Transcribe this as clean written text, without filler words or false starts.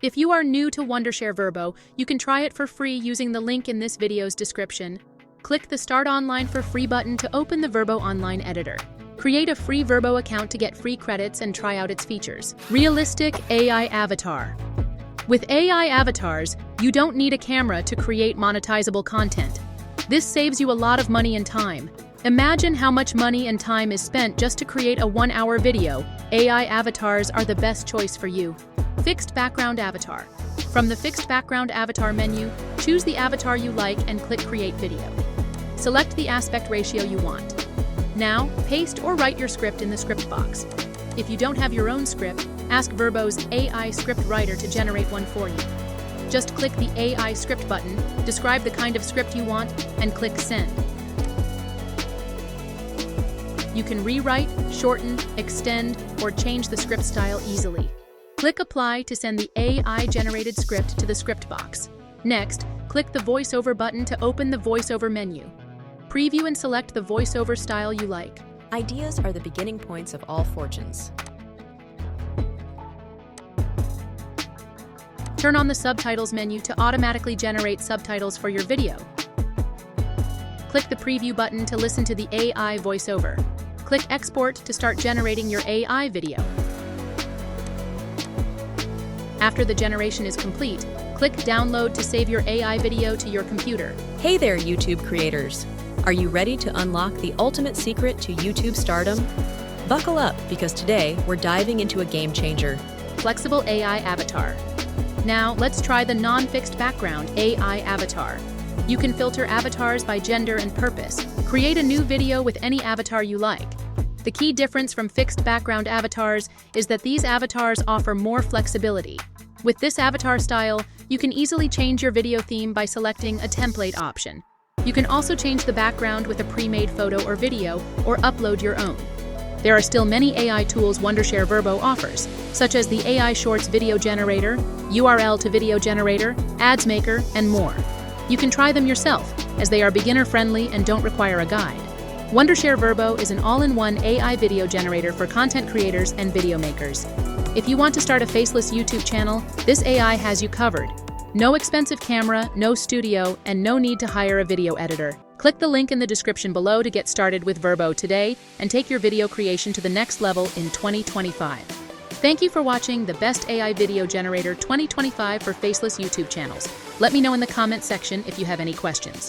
If you are new to Wondershare Verbo, you can try it for free using the link in this video's description. Click the Start Online for Free button to open the Verbo Online editor. Create a free Verbo account to get free credits and try out its features. Realistic AI Avatar. With AI avatars, you don't need a camera to create monetizable content. This saves you a lot of money and time. Imagine how much money and time is spent just to create a 1-hour video. AI avatars are the best choice for you. Fixed Background Avatar. From the Fixed Background Avatar menu, choose the avatar you like and click Create Video. Select the aspect ratio you want. Now, paste or write your script in the script box. If you don't have your own script, ask Verbo's AI script writer to generate one for you. Just click the AI script button, describe the kind of script you want, and click Send. You can rewrite, shorten, extend, or change the script style easily. Click Apply to send the AI-generated script to the script box. Next, click the VoiceOver button to open the VoiceOver menu. Preview and select the VoiceOver style you like. Ideas are the beginning points of all fortunes. Turn on the Subtitles menu to automatically generate subtitles for your video. Click the Preview button to listen to the AI voiceover. Click Export to start generating your AI video. After the generation is complete, click Download to save your AI video to your computer. Hey there, YouTube creators! Are you ready to unlock the ultimate secret to YouTube stardom? Buckle up, because today we're diving into a game changer. Flexible AI Avatar. Now, let's try the non-fixed background AI Avatar. You can filter avatars by gender and purpose. Create a new video with any avatar you like. The key difference from fixed background avatars is that these avatars offer more flexibility. With this avatar style, you can easily change your video theme by selecting a template option. You can also change the background with a pre-made photo or video, or upload your own. There are still many AI tools Wondershare Verbo offers, such as the AI Shorts Video Generator, URL to Video Generator, Ads Maker, and more. You can try them yourself, as they are beginner-friendly and don't require a guide. Wondershare Verbo is an all-in-one AI video generator for content creators and video makers. If you want to start a faceless YouTube channel, this AI has you covered. No expensive camera, no studio, and no need to hire a video editor. Click the link in the description below to get started with Verbo today and take your video creation to the next level in 2025. Thank you for watching the Best AI Video Generator 2025 for Faceless YouTube Channels. Let me know in the comment section if you have any questions.